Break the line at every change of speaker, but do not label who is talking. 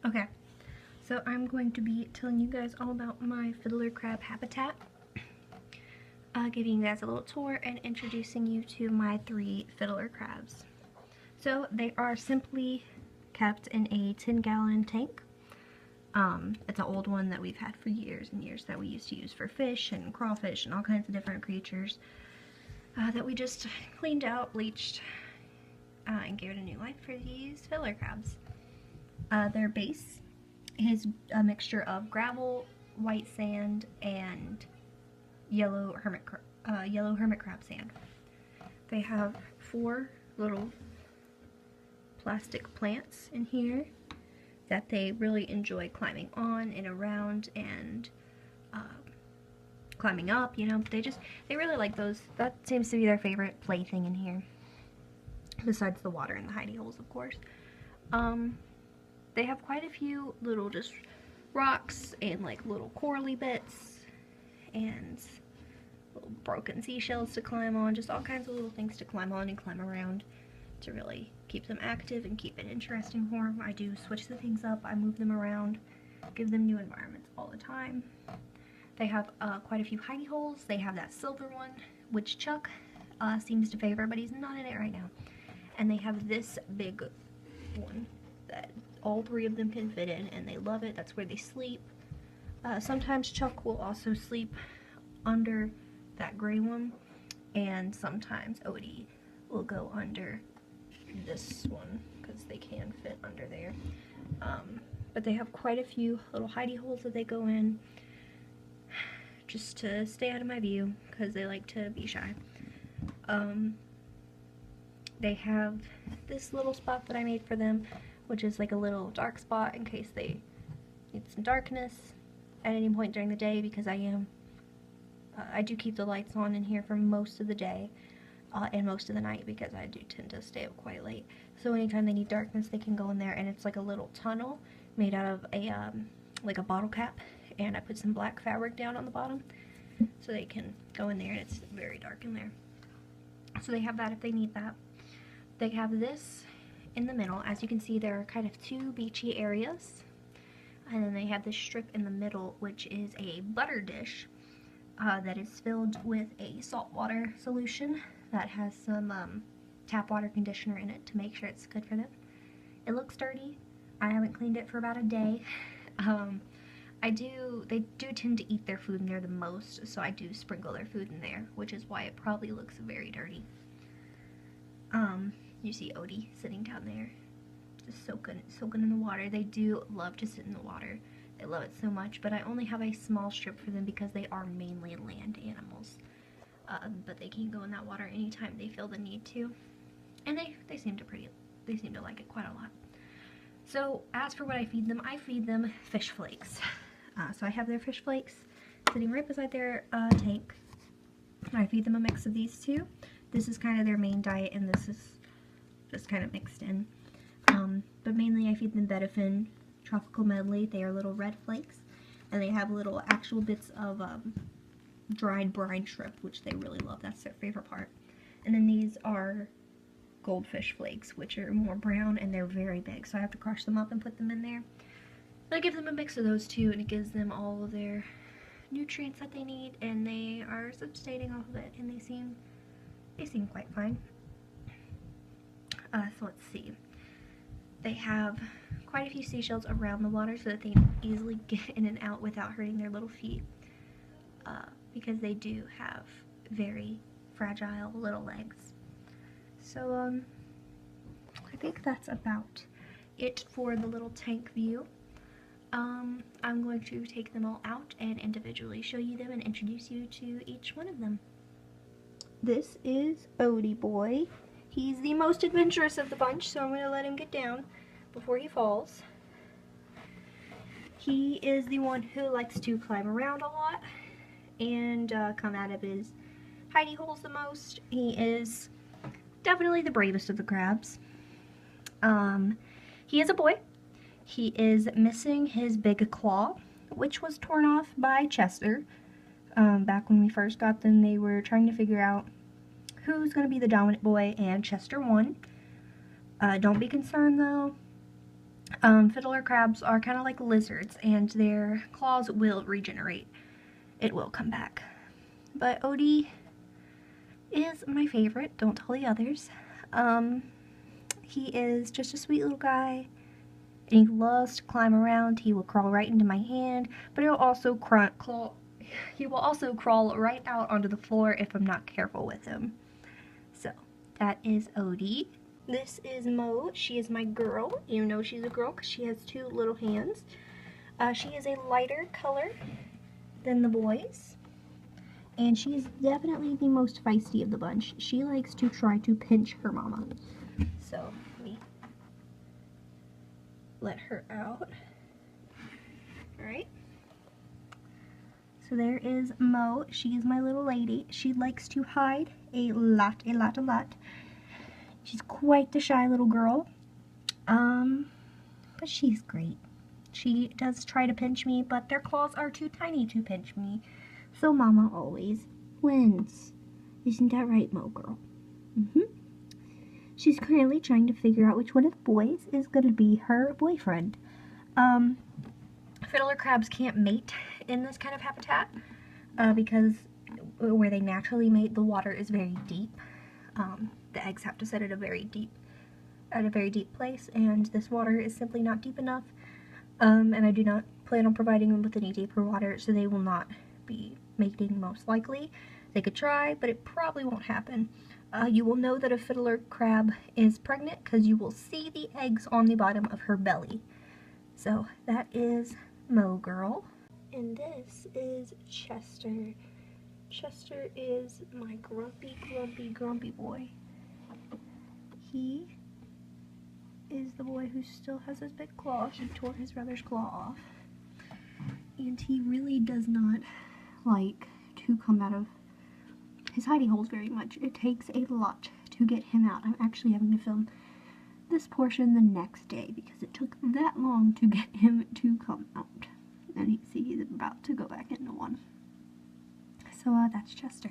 Okay, so I'm going to be telling you guys all about my fiddler crab habitat, giving you guys a little tour and introducing you to my 3 fiddler crabs. So they are simply kept in a 10-gallon tank. It's an old one that we've had for years and years that we used to use for fish and crawfish and all kinds of different creatures that we just cleaned out, bleached, and gave it a new life for these fiddler crabs. Their base is a mixture of gravel, white sand, and yellow hermit crab sand. They have 4 little plastic plants in here that they really enjoy climbing on and around and climbing up, you know. They really like those. That seems to be their favorite plaything in here, besides the water and the hidey holes, of course. They have quite a few little just rocks and like little corally bits and little broken seashells to climb on, just all kinds of little things to climb on and climb around to really keep them active and keep it interesting for them. I do switch the things up, I move them around, give them new environments all the time. They have quite a few hidey holes. They have that silver one, which Chuck seems to favor, but he's not in it right now. And they have this big one that all 3 of them can fit in, and they love it. That's where they sleep. Sometimes Chuck will also sleep under that gray one, and sometimes Odie will go under this one because they can fit under there. But they have quite a few little hidey holes that they go in just to stay out of my view because they like to be shy. They have this little spot that I made for them, which is like a little dark spot in case they need some darkness at any point during the day, because I do keep the lights on in here for most of the day and most of the night, because I do tend to stay up quite late. So anytime they need darkness, they can go in there, and it's like a little tunnel made out of a like a bottle cap, and I put some black fabric down on the bottom so they can go in there, and it's very dark in there. So they have that if they need that. They have this in the middle. As you can see, there are kind of 2 beachy areas, and then they have this strip in the middle, which is a butter dish that is filled with a saltwater solution that has some tap water conditioner in it to make sure it's good for them. It looks dirty. I haven't cleaned it for about a day. They do tend to eat their food in there the most, so I do sprinkle their food in there, which is why it probably looks very dirty. You see Odie sitting down there, just soaking in the water. They do love to sit in the water. They love it so much, but I only have a small strip for them because they are mainly land animals. But they can go in that water anytime they feel the need to, and they seem to like it quite a lot. So as for what I feed them fish flakes. So I have their fish flakes sitting right beside their tank. I feed them a mix of these 2. This is kind of their main diet, and this is just kind of mixed in. But mainly I feed them Betafin Tropical Medley. They are little red flakes, and they have little actual bits of dried brine shrimp, which they really love. That's their favorite part. And then these are goldfish flakes, which are more brown, and they're very big, so I have to crush them up and put them in there. But I give them a mix of those 2, and it gives them all of their nutrients that they need, and they are subsisting off of it, and they seem quite fine. So let's see. They have quite a few seashells around the water so that they can easily get in and out without hurting their little feet, because they do have very fragile little legs. So I think that's about it for the little tank view. I'm going to take them all out and individually show you them and introduce you to each one of them. This is Odie Boy. He's the most adventurous of the bunch, so I'm going to let him get down before he falls. He is the one who likes to climb around a lot and come out of his hidey holes the most. He is definitely the bravest of the crabs. He is a boy. He is missing his big claw, which was torn off by Chester. Back when we first got them, they were trying to figure out who's going to be the dominant boy, and Chester won. Don't be concerned though. Fiddler crabs are kind of like lizards, and their claws will regenerate. It will come back. But Odie is my favorite. Don't tell the others. He is just a sweet little guy, and he loves to climb around. He will crawl right into my hand, but he'll also he will also crawl right out onto the floor if I'm not careful with him. So that is Odie. This is Mo. She is my girl. You know she's a girl because she has two little hands. She is a lighter color than the boys, and she is definitely the most feisty of the bunch. She likes to try to pinch her mama. So let me let her out. Alright. So there is Mo. She is my little lady. She likes to hide a lot. She's quite the shy little girl. But she's great. She does try to pinch me, but their claws are too tiny to pinch me. So Mama always wins. Isn't that right, Mo girl? She's currently trying to figure out which one of the boys is going to be her boyfriend. Fiddler crabs can't mate in this kind of habitat because where they naturally mate, the water is very deep. The eggs have to sit at a very deep place, and this water is simply not deep enough. And I do not plan on providing them with any deeper water, so they will not be mating most likely. They could try, but it probably won't happen. You will know that a fiddler crab is pregnant because you will see the eggs on the bottom of her belly. So that is Mo girl. And this is Chester. Chester is my grumpy boy. He is the boy who still has his big claw. He tore his brother's claw off. And he really does not like to come out of his hidey holes very much. It takes a lot to get him out. I'm actually having to film this portion the next day because it took that long to get him to come out. And see, he's about to go back into one. So that's Chester.